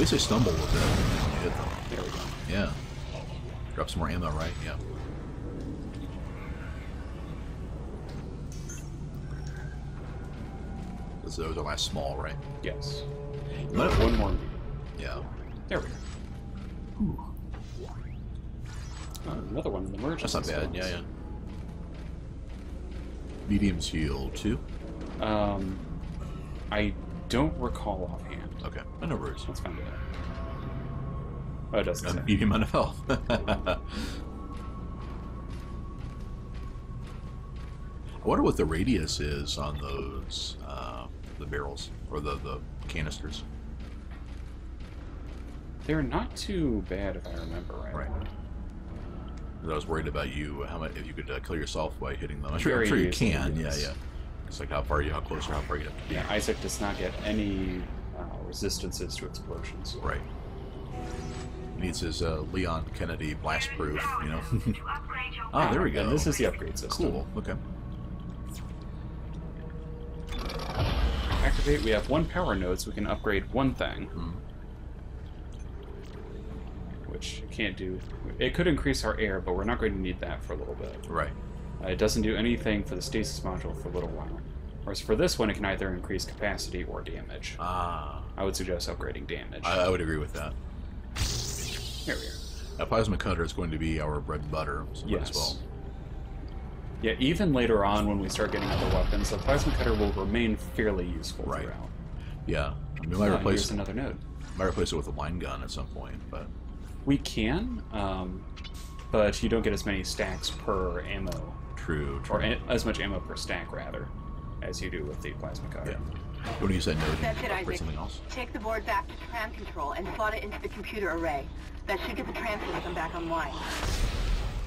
least they stumble a little bit when you hit them. There we go. Yeah. Drop some more ammo, right? Yeah. Those are the last small, right? Yes. Might have One more. Yeah. There we go. Ooh. Oh, another one in the emergency. That's not bad. spots. Yeah, yeah. Medium's heal 2. I don't recall offhand. Okay. I know worries. Let's find it out. Oh, it doesn't say. Medium amount of health. I wonder what the radius is on those, the barrels, or the canisters. They're not too bad if I remember right. Right. I was worried about you, how much, if you could kill yourself by hitting them. I'm Very sure you easily, can, yes. yeah. It's like how close or how far you have to be. Yeah, Isaac does not get any resistances to explosions. Right. He needs his Leon Kennedy blast proof, you know. Ah, there we go. And this is the upgrade system. Cool, okay. Activate, we have 1 power node, so we can upgrade 1 thing. Which it can't do. It could increase our air, but we're not going to need that for a little bit. Right. It doesn't do anything for the stasis module for a little while. Whereas for this one, it can either increase capacity or damage. Ah. I would suggest upgrading damage. I would agree with that. Here we are. A plasma cutter is going to be our bread and butter, so might as well. Yeah, even later on when we start getting other weapons, the plasma cutter will remain fairly useful Right. throughout. Yeah. I mean, we might Here's another node. replace it with a line gun at some point, but... We can, but you don't get as many stacks per ammo. True. Or as much ammo per stack, rather, as you do with the plasma cutter. Yeah. You want to use that node That's it, to upgrade Isaac. something else? Take the board back to tram control and slot it into the computer array. That should get the tram system back online.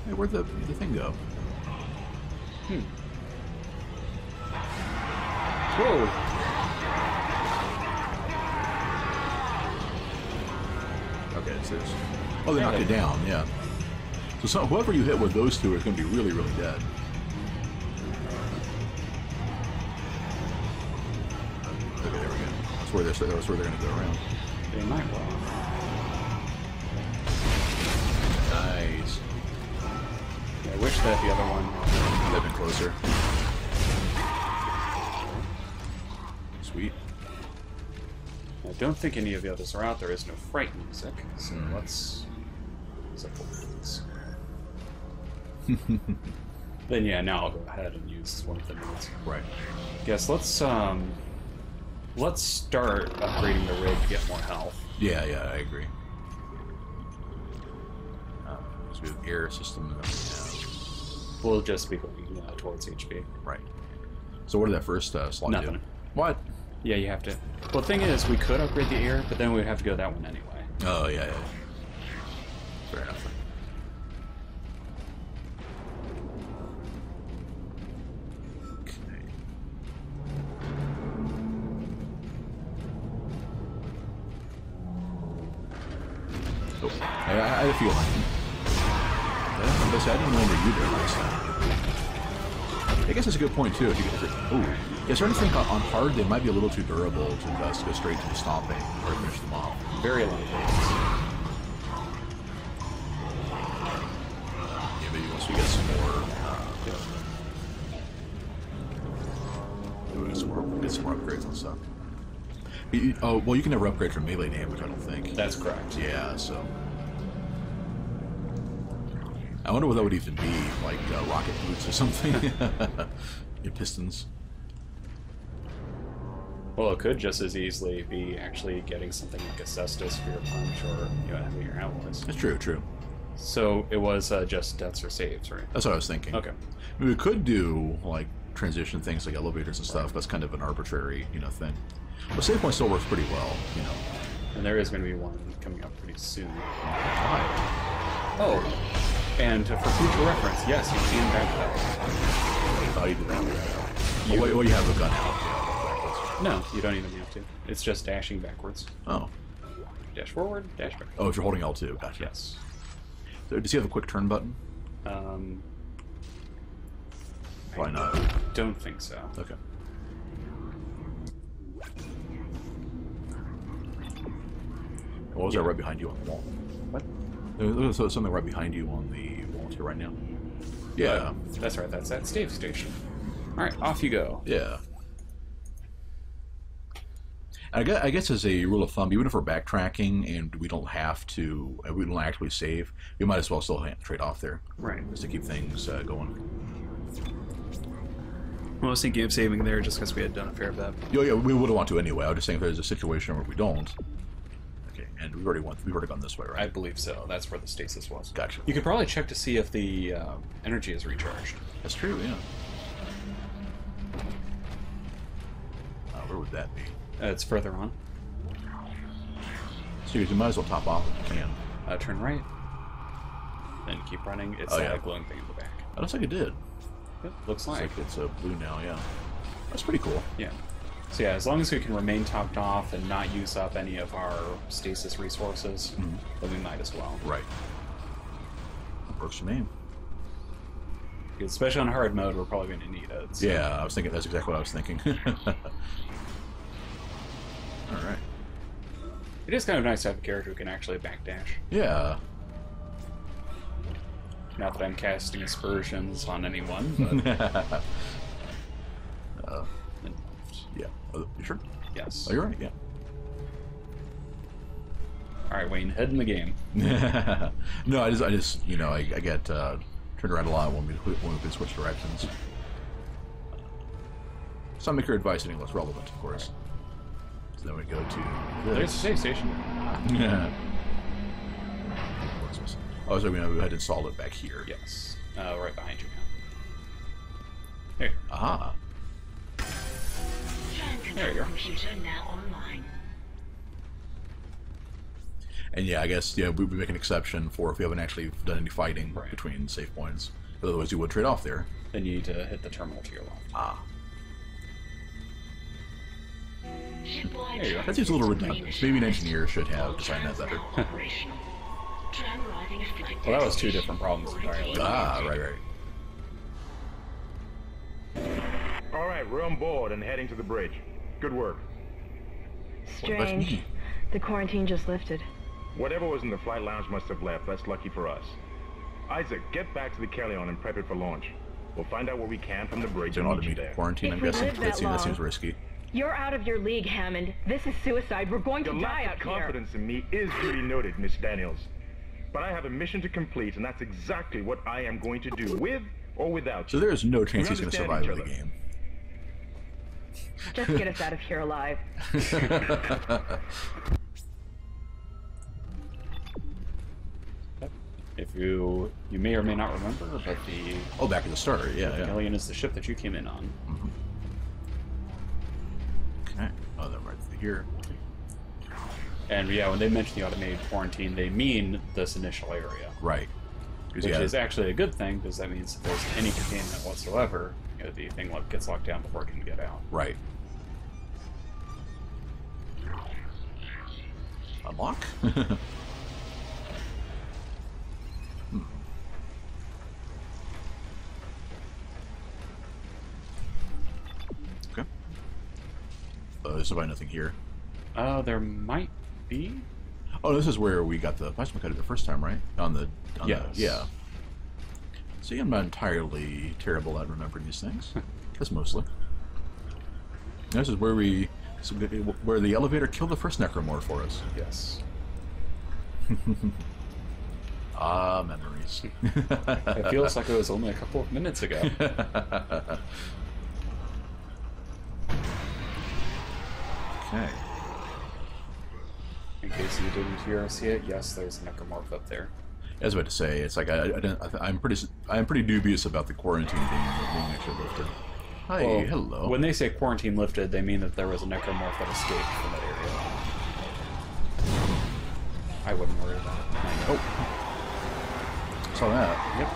Hey, where'd the thing go? Whoa! Okay, it's this. Oh, they knocked it down, yeah. So whoever you hit with those two is going to be really, really dead. Okay, there we go. That's where they're going to go around. They might well. Nice. Yeah, I wish that the other one... They've been closer. Sweet. I don't think any of the others are out. There is no fright music, so let's... these. Then yeah, now I'll go ahead and use one of the nodes. Right. Guess let's start upgrading the rig to get more health. Yeah, I agree. So we have air system and then we have... We'll just be going towards HP. Right. So what did that first slot Nothing. do? What? Yeah, you have to. Well, the thing is, we could upgrade the air, but then we'd have to go that one anyway. Oh, yeah. Fair enough. Okay. Oh, I had a feeling. I didn't remember you there last time. I guess that's a good point, too. If you get oh, yeah, starting to think on hard, they might be a little too durable to just go straight to the stomping or finish them off. Very light. Yeah, maybe once we get some more, get some more upgrades and stuff. Oh, well, you can never upgrade from melee damage, I don't think. That's correct. Yeah, so. I wonder what that would even be, like rocket boots or something. Your pistons. Well, it could just as easily be actually getting something like a Cestus for your punch or having your alloys. That's true. So it was just deaths or saves, right? That's what I was thinking. Okay. I mean, we could do, like, transition things like elevators and stuff. Right. That's kind of an arbitrary, thing. But save point still works pretty well, And there is going to be one coming up pretty soon. Why? Oh, and for future reference, yes, you can back that. Oh, you did that. Well, you have the gun out. No, you don't even have to. It's just dashing backwards. Oh. Dash forward, dash back. Oh, if you're holding L2, gotcha. Yes. So, does he have a quick turn button? Why not? Don't think so. Okay. What was that right behind you on the wall? What? There's something right behind you on the wall here right now. Yeah. That's right, that's that stave station. Alright, off you go. Yeah. I guess as a rule of thumb, even if we're backtracking and we don't have to, we don't actually save, we might as well still trade off there. Right. Just to keep things going. Well, I was thinking of saving there just because we had done a fair bit. Yeah, we would want to anyway. I was just saying if there's a situation where we don't. Okay, and we've already gone this way, right? I believe so. That's where the stasis was. Gotcha. You could probably check to see if the energy is recharged. That's true, yeah. Where would that be? It's further on. So you might as well top off if you can. Turn right. Then keep running. It's Oh, that yeah. glowing thing in the back. It looks like it did. Yep, looks Looks like. like it's blue now, yeah. That's pretty cool. Yeah. So yeah, as long as we can remain topped off and not use up any of our stasis resources, then we might as well. Right. Works for me. Because especially on hard mode, we're probably going to need it. So. Yeah, I was thinking, that's exactly what I was thinking. Alright. It is kind of nice to have a character who can actually backdash. Yeah. Not that I'm casting aspersions on anyone, but... Yeah. Oh, you sure? yes. Oh, you're right, yeah. Alright, Wayne, head in the game. No, I just, you know, I get turned around a lot when we can switch directions. Some make your advice any less relevant, of course. So then we go to There's the this. save station. Yeah. What's this? Oh, so we had installed it back here. Yes. Right behind you now. There. Aha. There you go. Computer now online. And yeah, I guess we make an exception for if we haven't actually done any fighting Right. between save points. Otherwise, you would trade off there. Then you need to hit the terminal to your left. Ah. Shipwide There you go. That seems a little redundant. Maybe an engineer should have designed that better. Operational. Tram arriving at flight Well, that was two destination. different problems entirely. Ah, right. All right, we're on board and heading to the bridge. Good work. What about Strange. me? The quarantine just lifted. Whatever was in the flight lounge must have left. That's lucky for us. Isaac, get back to the Kellion and prep it for launch. We'll find out what we can from the bridge It's an and meet you automated there. quarantine, I'm If we guessing. live that That seems long. risky. You're out of your league, Hammond. This is suicide. We're going Your to die lack out of here. confidence in me is duly noted, Miss Daniels. But I have a mission to complete, and that's exactly what I am going to do, with or without So you. there is no chance We he's going to understand survive each the other. game. Just get us out of here alive. If you may or may not remember, but the Oh, back at the start. Yeah. Galleon is the ship that you came in on. Okay. Oh, they're right here. And yeah, when they mention the automated quarantine, they mean this initial area. Right. 'Cause, Which yeah, is actually a good thing, because that means if there's any containment whatsoever, the thing gets locked down before it can get out. right. Unlock? Okay. There's probably nothing here. There might be. Oh, this is where we got the plasma cutter the first time, right? Yes. Yeah. See, I'm not entirely terrible at remembering these things. Just mostly. This is where where the elevator killed the first necromorph for us. Yes. Ah, memories. It feels like it was only a couple of minutes ago. Okay. In case you didn't hear or see it, yes, there's a necromorph up there. I was about to say, it's like I'm pretty dubious about the quarantine being actually lifted. Hi, Well, hello. When they say quarantine lifted, they mean that there was a necromorph that escaped from that area. I wouldn't worry about it. Oh, saw that. Yep.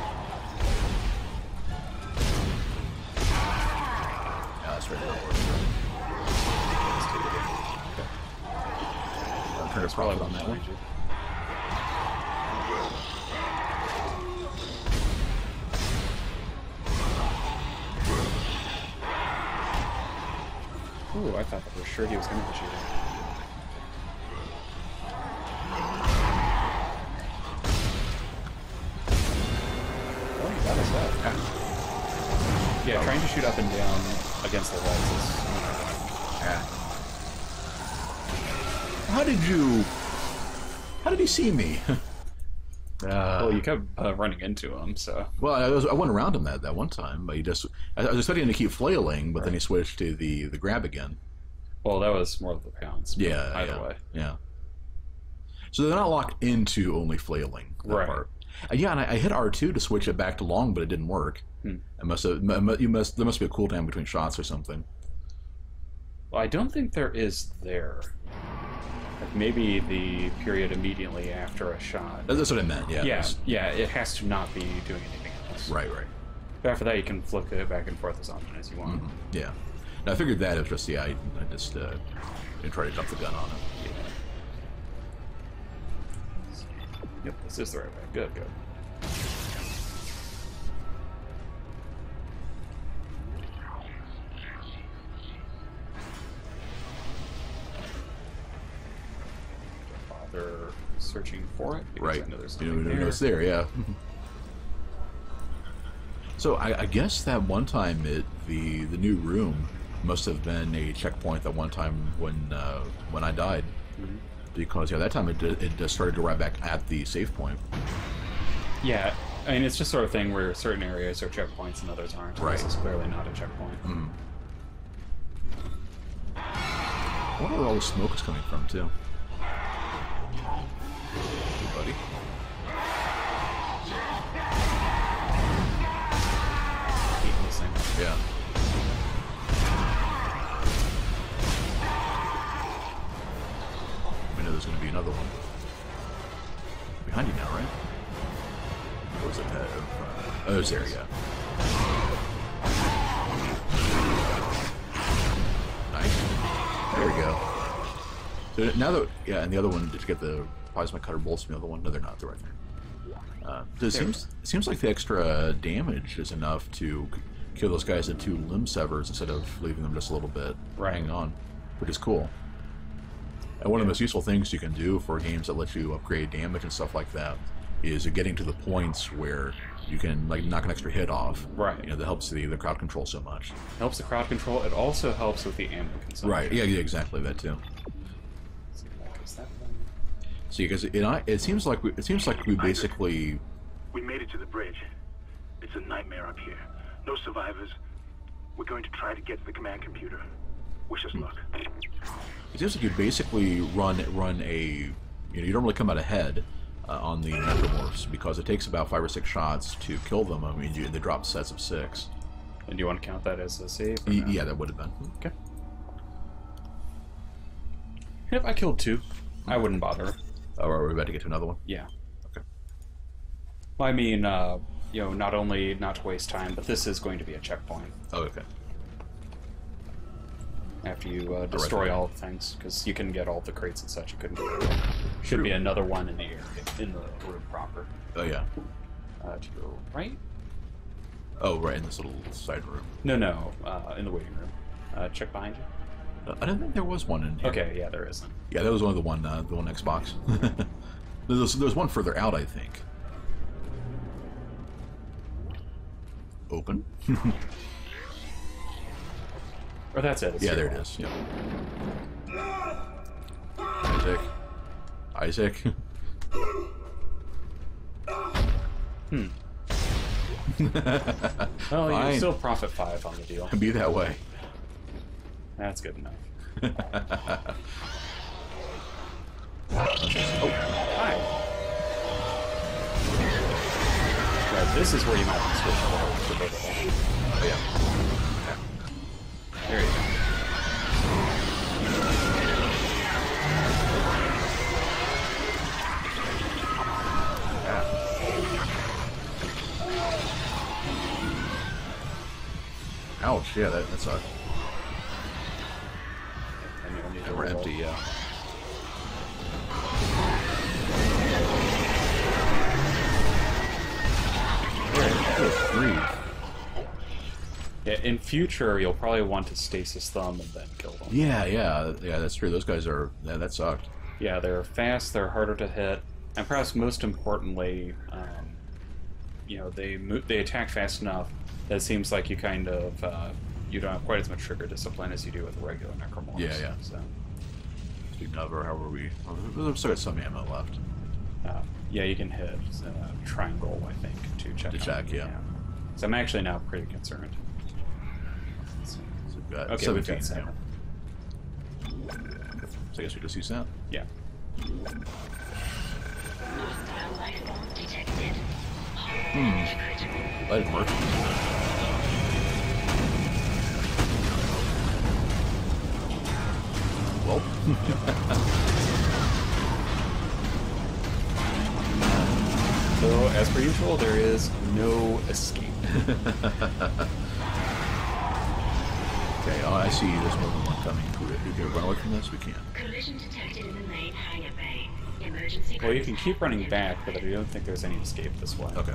Yeah, that's right. I'm trying to Probably profit on that one. behind you. Ooh, I thought that for sure he was going to hit you. Yeah, trying to shoot up and down against the walls is... Yeah. How did you... How did he see me? Well, you kept running into him, so... Well, I went around him that one time, but he just... I was expecting him to keep flailing, but then he switched to the grab again. Well, that was more of the pounds. Yeah, Either way. Yeah. So they're not locked into only flailing, that Right. part. Yeah, and I hit R2 to switch it back to long, but it didn't work. There must be a cooldown between shots or something. Well, I don't think there is there. Like maybe the period immediately after a shot. That's what I meant, yeah. Yeah, it has to not be doing anything else. Right. But after that, you can flick it back and forth as often as you want. Yeah. Now, I figured that it was just, I just didn't try to jump the gun on it. Yep, this is the right way. Good. Bother searching for it because Right. I know there's You nothing know there. it's there, yeah. So I guess that one time the new room must have been a checkpoint that one time when I died. Because that time it just started to right back at the save point. Yeah, I mean, it's just sort of thing where certain areas are checkpoints and others aren't. Right. This is clearly not a checkpoint. I wonder where all the smoke is coming from, too. Hey, buddy. Keep missing. Yeah. We know there's going to be another one. Behind you now, right? Or was it ahead of... oh, it's there, yeah. Nice. There we go. So now that... yeah, and the other one, did you get the plasma cutter bolts from the other one? No, they're not. They're right there. It seems like the extra damage is enough to kill those guys at 2 limb severs instead of leaving them just a little bit hanging on, which is cool. And one of the most useful things you can do for games that let you upgrade damage and stuff like that is getting to the points where you can like knock an extra hit off. Right. You know, that helps the crowd control so much. Helps the crowd control. It also helps with the ammo consumption. Right. Yeah. Exactly. That too. Let's see, like, is that one? See, because it seems like we basically. We made it to the bridge. It's a nightmare up here. No survivors. We're going to try to get to the command computer. Wish us luck. It seems like you basically run a. You don't really come out ahead on the necromorphs because it takes about 5 or 6 shots to kill them. I mean, they drop sets of 6. And do you want to count that as a save? or no? Yeah, that would have been. Okay. If I killed 2, I wouldn't bother. Oh, are we about to get to another one? Yeah. Okay. Well, I mean, not only not to waste time, but this is going to be a checkpoint Oh, okay. after you destroy all the things, because you can get all the crates and such. You couldn't get it. Should be another one in the area, in the room proper. Oh, yeah. To your right? Oh, right, in this little side room. No, in the waiting room. Check behind you. I didn't think there was one in here. Okay, yeah, there isn't. Yeah, that was one of the one Xbox. There's one further out, I think. Open. Or that's it. It's Yeah, your there it wall. is. Yep. Isaac. Well, you Fine. still profit 5 on the deal. Be that way. That's good enough. Oh, Hi. Right, this is where you might want to switch to vertical. oh yeah. There you go. Ouch, yeah, that sucked. And you'll need to We're roll. empty, yeah. Good grief. Yeah, in future, you'll probably want to stasis them and then kill them. Yeah, that's true. Those guys are, that sucked. Yeah, they're fast, they're harder to hit, and perhaps most importantly, they attack fast enough It seems like you kind of you don't have quite as much trigger discipline as you do with the regular necromorphs. Yeah, yeah. So, Speaking of, or however we... We've still got some ammo left. yeah, you can hit triangle, I think, to check. To check, yeah. So I'm actually now pretty concerned. So we've got Okay, 17, we've got 7. yeah. So I guess we just use that. Yeah. That didn't work. Well. So, as per usual, there is no escape. Okay, oh, I see there's more than one coming. We can run away from this? We can. Collision detected in the main hangar bay. Emergency. Well, you can keep running back, but I don't think there's any escape this way. Okay.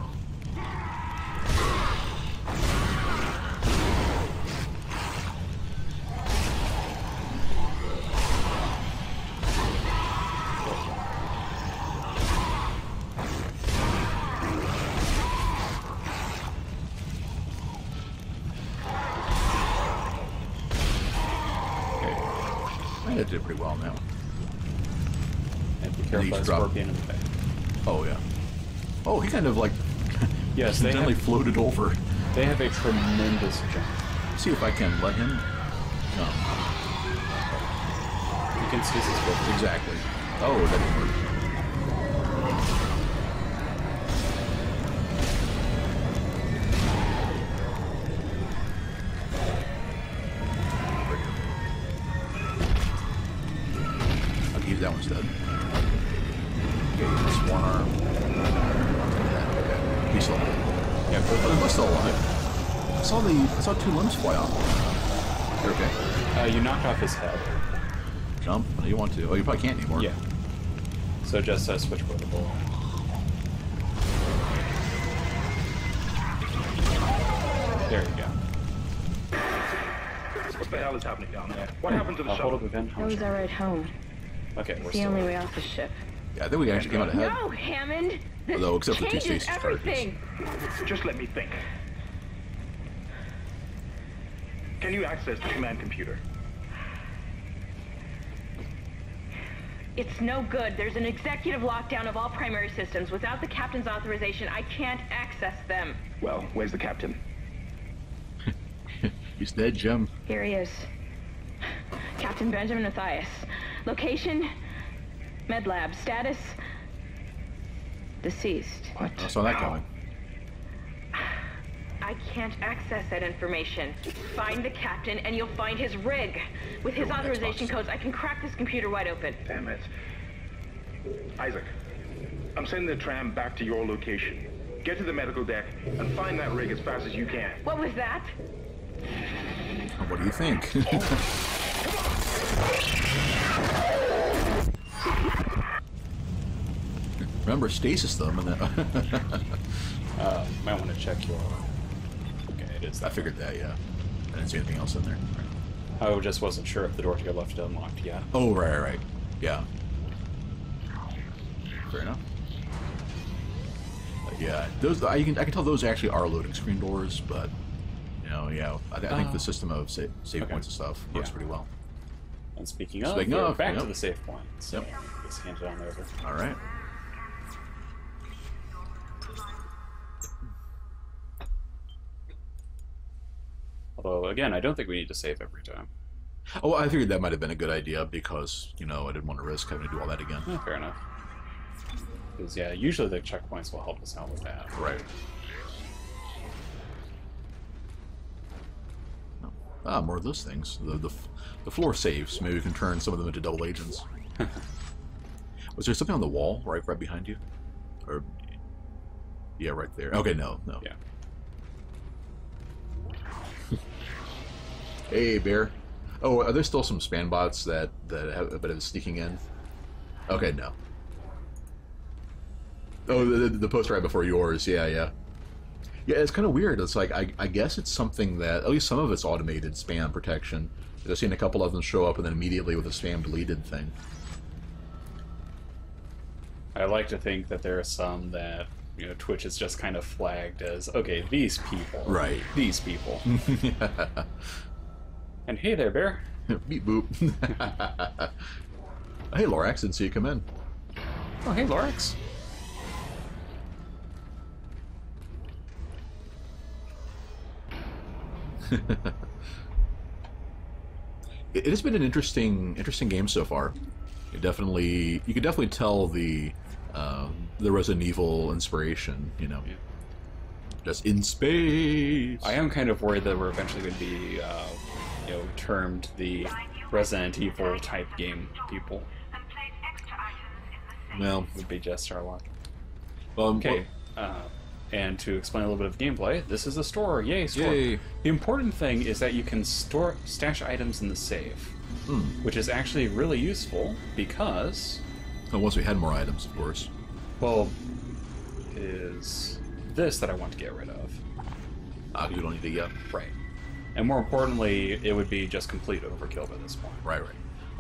That did pretty well now. And be careful of that scorpion in the back. Oh, yeah. Oh, he kind of like Yes, they accidentally have, floated over. they have a tremendous jump. See if I can let him. No. You can see this with Exactly. Oh, that didn't work. I'll use that one instead. Okay, that's one arm. Okay, he's still alive. Yeah, Oh, he's still alive. I saw 2 limbs fly off. You're okay. you knocked off his head. Jump? No, you want to. Oh, you probably can't anymore. Yeah. So just switch portable. There you go. What the hell is happening down there? What happened to the I'll hold shuttle? up event. That was our ride home. Okay, we're It's the still. only way off the ship. Yeah, I think we actually came out ahead. No, Hammond! This Although, except for 2 changes stasis charges. everything! Just let me think. Can you access the command computer? It's no good. There's an executive lockdown of all primary systems. Without the captain's authorization, I can't access them. Well, where's the captain? He's dead, Jim. Here he is. Captain Benjamin Mathias. Location? Med lab. Status? Deceased. What? I saw that coming. I can't access that information. Find the captain and you'll find his rig. With his Everyone authorization Xbox. codes, I can crack this computer wide open. Damn it. Isaac, I'm sending the tram back to your location. Get to the medical deck and find that rig as fast as you can. What was that? What do you think? Remember stasis them, and then Might want to check your. Okay, it is. I figured that. Yeah, I didn't see anything else in there. I just wasn't sure if the door to your left is unlocked yet. Oh, right. Yeah. Fair enough. Yeah, those I can tell those actually are loading screen doors, but you know, yeah, I think the system of save Okay. points and stuff works Yeah. pretty well. And speaking of, Speaking we're of, back yep. to the save point. So Yep. let's hand it on over. All right. Although, again, I don't think we need to save every time. Oh, I figured that might have been a good idea because I didn't want to risk having to do all that again. Yeah, fair enough. Because, yeah, usually the checkpoints will help us out with that. Right. Ah, more of those things. The floor saves. Maybe we can turn some of them into double agents. Was there something on the wall right behind you? Or yeah, right there. Okay, no. Yeah. Hey, bear. Oh, are there still some spam bots that have a bit of sneaking in? Okay, no. Oh, the post right before yours. Yeah. Yeah, it's kind of weird. It's like, I guess it's something that, at least some of it's automated spam protection. I've seen a couple of them show up and then immediately with a spam deleted thing. I like to think that there are some that Twitch is just kind of flagged as, okay, these people. Right. These people. And hey there, Bear. Beep boop. Hey, Lorax, didn't see you come in. Oh, hey, Lorax. It has been an interesting game so far. You could definitely tell the Resident Evil inspiration. Yeah. Just in space. I am kind of worried that we're eventually going to be, termed the Resident Evil type game people. Well, Would be just our luck. well, Okay. And to explain a little bit of gameplay, this is a store. Yay, store. Yay. The important thing is that you can stash items in the safe, which is actually really useful because, once we had more items, of course. well, it is this that I want to get rid of. You don't need to get. Right. And more importantly, it would be just complete overkill by this point. Right.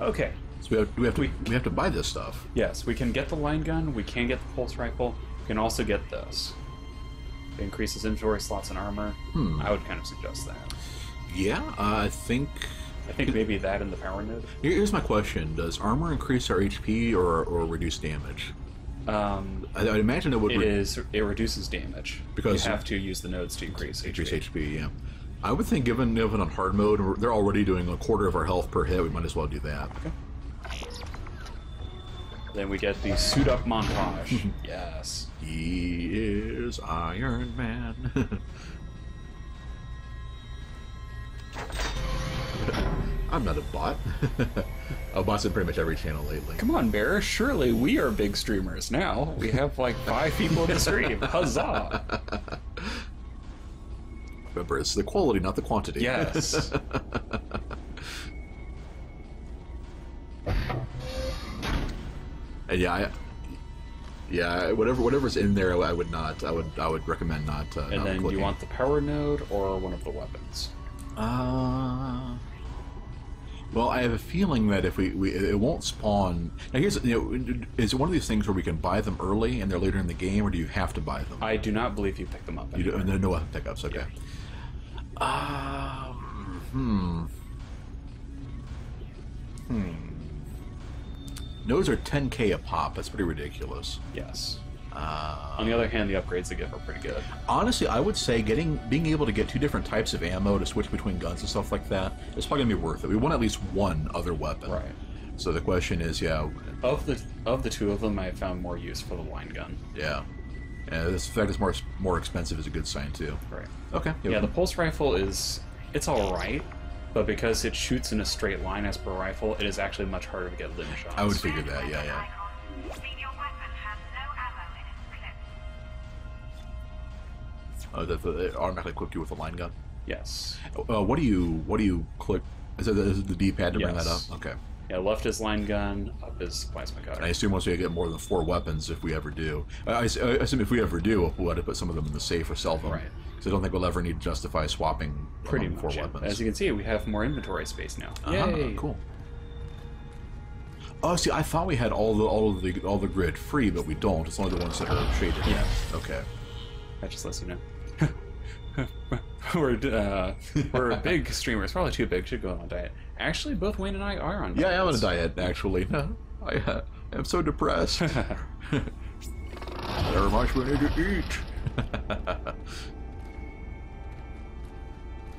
Okay. So we have to buy this stuff. Yes, we can get the line gun, we can get the pulse rifle, we can also get this. It increases inventory slots and armor. I would kind of suggest that. Yeah, I think Maybe that in the power node. Here's my question: does armor increase our HP or reduce damage? I'd imagine it would. It reduces damage Because you have to use the nodes to increase HP. Yeah, I would think given on hard mode, they're already doing a quarter of our health per hit. We might as well do that. Okay. Then we get the suit up montage. Yes. He is Iron Man. I'm not a bot. Bots in pretty much every channel lately. Come on, Bear. Surely we are big streamers now. We have like 5 people in the stream. Huzzah! Remember, it's the quality, not the quantity. Yes. And whatever's in there, I would recommend not. And then clicking. you want the power node or one of the weapons? Well, I have a feeling that if it won't spawn. Now, here's is it one of these things where we can buy them early and they're later in the game, or do you have to buy them? I do not believe you pick them up. You do, and there are no weapon pickups. Okay. Nodes are 10k a pop. That's pretty ridiculous. Yes. On the other hand, the upgrades they give are pretty good. Honestly, I would say being able to get 2 different types of ammo to switch between guns and stuff like that is probably gonna be worth it. We want at least one other weapon. Right. So the question is, Of the 2 of them, I found more use for the line gun. Yeah. The fact it's more expensive is a good sign too. Right. Okay. Yeah, the pulse rifle it's all right, but because it shoots in a straight line as per rifle, it is actually much harder to get limb shots. I would figure that. Yeah. Oh, that automatically equipped you with a line gun. Yes. What do you click? Is it the D-pad to bring that up? Okay. Yeah, left is line gun, up is plasma cutter. And I assume once we get more than 4 weapons, if we ever do, I assume if we ever do, we'll have to put some of them in the safe or sell them. Right. Because I don't think we'll ever need to justify swapping Pretty 4 much. weapons. As you can see, we have more inventory space now. Yay! Cool. Oh, see, I thought we had all the grid free, but we don't. It's only the ones that are shaded. Yeah. Okay. That just lets you know. We're big streamers, probably too big, should go on a diet. Actually, both Wayne and I are on diets. Yeah, I am on a diet, actually. I am so depressed. There much we need to eat.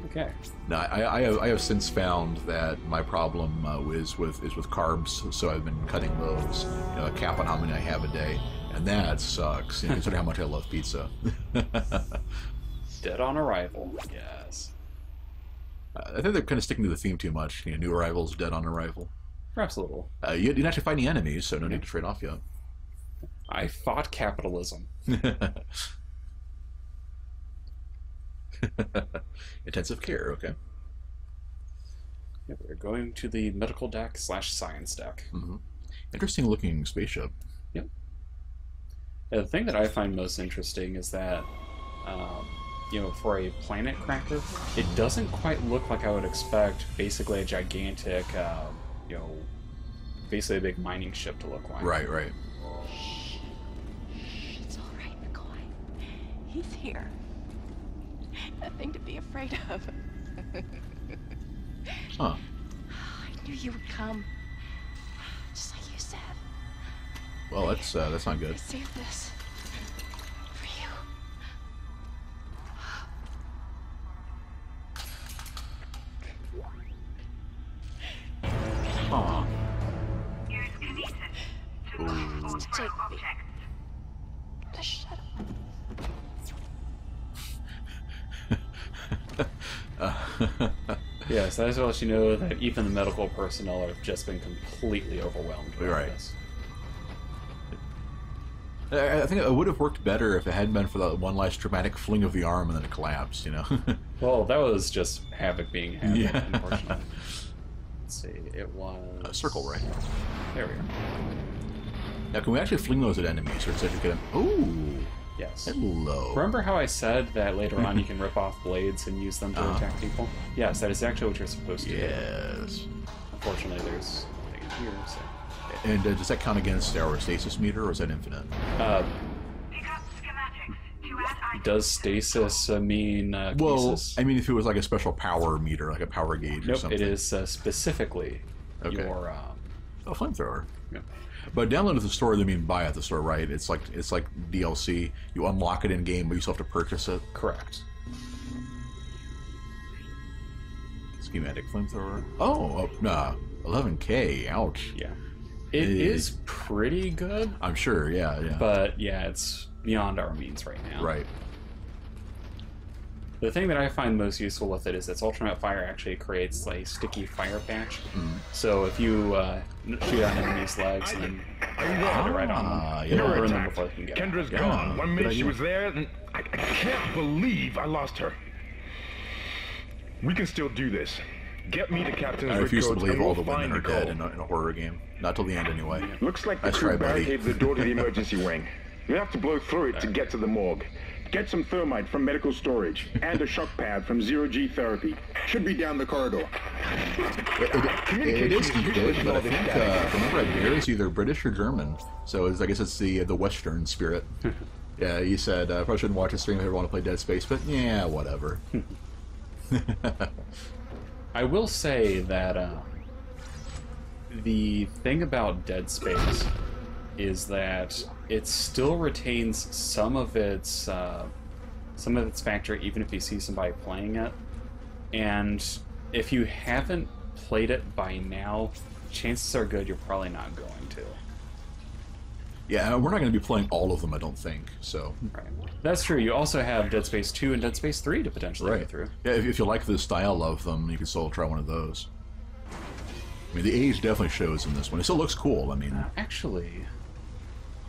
Okay. No, I have since found that my problem is with carbs, so I've been cutting those, a cap on how many I have a day, and that sucks, considering how much I love pizza. Dead on arrival. Yes. I think they're kind of sticking to the theme too much. New arrivals, dead on arrival. Perhaps a little. You didn't actually fight any enemies, so no need to trade off yet. I fought capitalism. Intensive care, okay. Yeah, we're going to the medical deck / science deck. Interesting looking spaceship. Yep. Yeah, the thing that I find most interesting is that, for a planet cracker, it doesn't quite look like I would expect basically a gigantic, basically a big mining ship to look like. Right. It's all right, McCoy. He's here. Nothing to be afraid of. Huh. I knew you would come. Just like you said. Well, that's not I good. saved this. For you. Huh. Use kinesis to Ooh. throw objects. Just shut up. Yes, I just want to let you know that even the medical personnel have just been completely overwhelmed with Right. this. I think it would have worked better if it hadn't been for that one last dramatic fling of the arm and then it collapsed, you know? Well, that was just Havoc being Havoc, Yeah. unfortunately. Let's see, it was... Circle, right? There we go. Now, can we actually fling those at enemies, or does it get them? Ooh! Yes. Hello. Remember how I said that later on you can rip off blades and use them to attack people? Yes, that is actually what you're supposed to do. Yes. Unfortunately, there's nothing in here, so... And does that count against our stasis meter, or is that infinite? Pick up schematics to add items. Does stasis mean Well, kinesis? I mean, if it was like a special power meter, like a power gauge or Nope, something. it is specifically Okay. your... A flamethrower. Yep. But download at the store, they mean buy at the store, right? It's like DLC. You unlock it in game, but you still have to purchase it. Correct. Schematic flamethrower. Oh, nah, 11K. Ouch. Yeah. It is pretty good, I'm sure. Yeah, yeah. but yeah, it's beyond our means right now. Right. The thing that I find most useful with it is its ultimate fire actually creates a sticky fire patch. So if you shoot on enemies' legs and then put it right on them, yeah. it'll You're burn them attacked. before they can get out. Kendra's Yeah, gone. One good minute she idea. was there, and I can't believe I lost her. We can still do this. Get me to Captain's I refuse to Codes believe and all we'll the women find are Nicole. dead in a horror game. Not till the end, anyway. Looks like the That's crew right, buddy. barricaded the door to the emergency wing. We have to blow through it to get to the morgue. Get some thermite from medical storage and a shock pad from zero-G therapy. Should be down the corridor. It is good, but I think from what I hear, it's either British or German. So I guess it's the Western spirit. Yeah, you said probably shouldn't watch a stream if you ever want to play Dead Space, but yeah, whatever. I will say that the thing about Dead Space is that it still retains some of its factor, even if you see somebody playing it. And if you haven't played it by now, chances are good you're probably not going to. Yeah, we're not going to be playing all of them, I don't think. So. Right. That's true. You also have Dead Space 2 and Dead Space 3 to potentially go through. Yeah, if you like the style of them, you can still try one of those. I mean, the age definitely shows in this one. It still looks cool. I mean, Actually,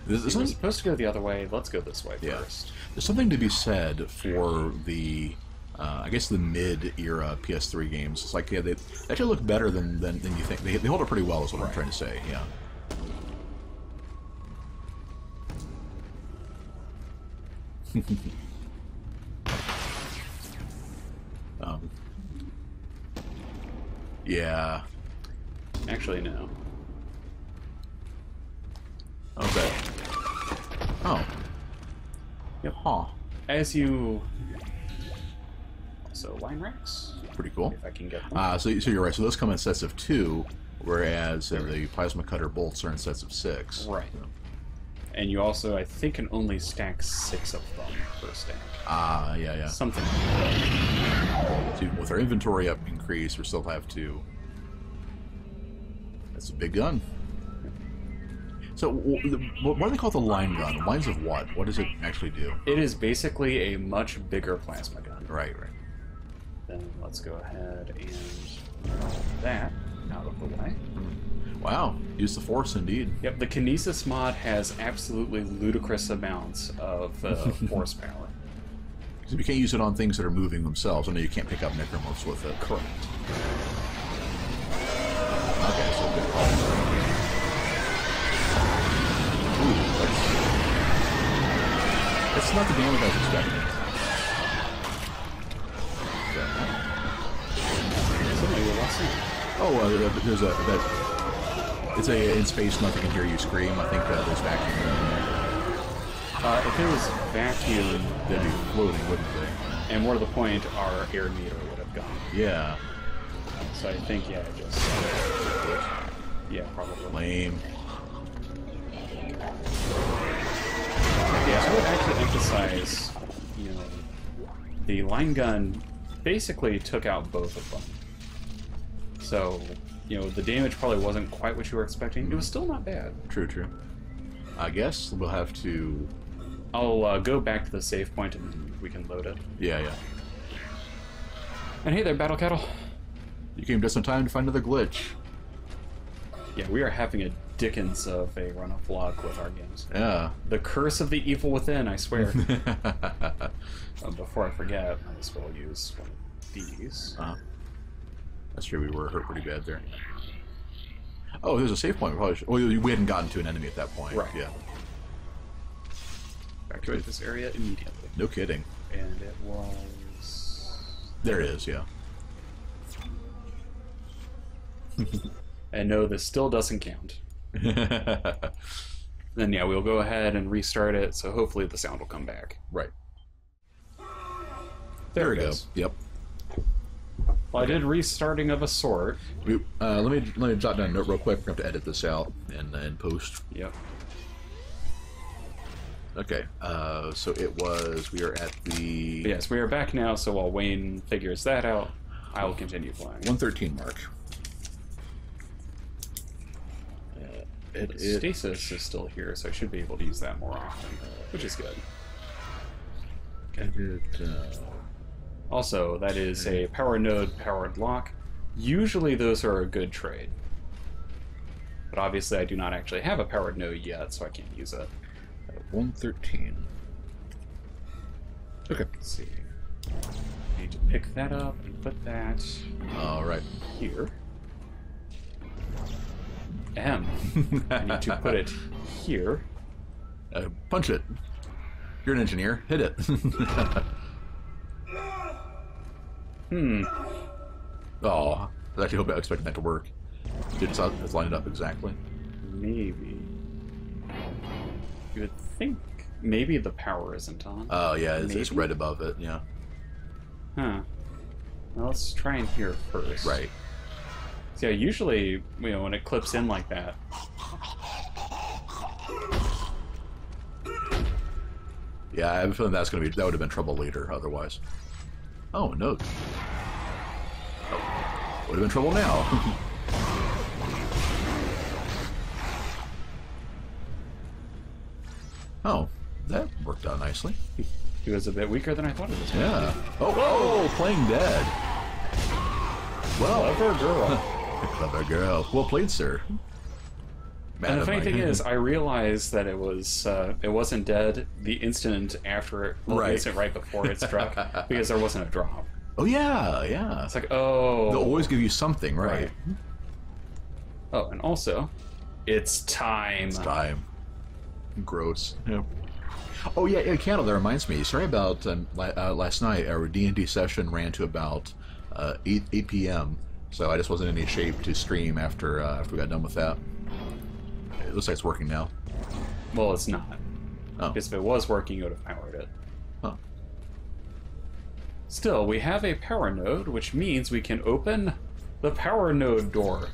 there's we're something, supposed to go the other way. Let's go this way first. there's something to be said for the, I guess, the mid-era PS3 games. It's like, yeah, they actually look better than you think. They hold up pretty well, is what I'm trying to say. Yeah. Yeah. Actually, no. Okay. Oh. Yep. Huh. As you... Also, line racks? Pretty cool. If I can get them. So you're right. So those come in sets of 2, whereas the plasma cutter bolts are in sets of 6. Right. And you also, I think, can only stack 6 of them per stack. Ah, yeah. Something like that. So with our inventory up increase, we still have 2. That's a big gun. So why do they call it the line gun? Lines of what? What does it actually do? It is basically a much bigger plasma gun. Right. Then let's go ahead and move that out of the way. Wow, use the force indeed. Yep, the Kinesis mod has absolutely ludicrous amounts of force power. So you can't use it on things that are moving themselves. I know you can't pick up necromorphs with it. Correct. Okay, so good call. Ooh, that's not the damage I was expecting. Something you're watching. Oh, there's it's a in space nothing can hear you scream. I think there's vacuum in there. If it was vacuum, They'd be then, floating, wouldn't they? and more to the point, our air meter would have gone. Yeah. So I think, yeah, just... yeah, probably. Lame. Yeah, I would actually emphasize, you know, the line gun basically took out both of them. So, you know, the damage probably wasn't quite what you were expecting. It was still not bad. True, true. I guess we'll have to... I'll go back to the save point and we can load it. Yeah, yeah. And hey there, Battle Cattle. You came just in time to find another glitch. Yeah, we are having a Dickens of a run of luck with our games. Yeah. The curse of the evil within, I swear. Before I forget, I just will use one of these. That's true, we were hurt pretty bad there. Oh, there's a save point. We probably should... Oh, we hadn't gotten to an enemy at that point. Right. Yeah. Activate this area immediately. No kidding. And it was... There it is, yeah. And no, this still doesn't count. Then yeah, we'll go ahead and restart it, so hopefully the sound will come back. Right. There we it go. is. Yep. Well, I did restarting of a sort. Let me jot down a note real quick. We're going to have to edit this out and post. Yep. Okay. So it was... We are at the... But yes, we are back now, so while Wayne figures that out, I will continue flying. 113 mark. Stasis is still here, so I should be able to use that more often, which is good. Also, that is a power node powered lock. Usually those are a good trade. But obviously I do not actually have a powered node yet, so I can't use it. 113. Okay. Let's see. I need to pick that up and put that Alright. here. I need to put it here. Punch it. You're an engineer. Hit it. Oh, I was actually expecting that to work. It's lined up exactly. Maybe. You would think maybe the power isn't on. Oh, yeah, it's red above it, yeah. Huh. Well, let's try in here first. Right. So yeah, usually, you know, when it clips in like that. Yeah, I have a feeling that would have been trouble later otherwise. Oh, no. Oh, would have been trouble now. Oh, that worked out nicely. He was a bit weaker than I thought it was. Yeah. Oh, playing dead. Well, Clever girl. Clever girl. Well played, sir. And the funny thing is, I realized that it wasn't dead the instant after it, well, the instant right before it struck, because there wasn't a drop. Oh yeah, yeah. It's like, oh. They'll always give you something, right? Oh, and also, it's time. It's time. Gross. Yeah. Oh yeah, Candle. That reminds me. Sorry about last night. Our D&D session ran to about 8 p.m. So I just wasn't in any shape to stream after we got done with that. It looks like it's working now. Well, it's not. Oh. Because if it was working, you would have powered it. Huh. Still, we have a power node, which means we can open the power node door.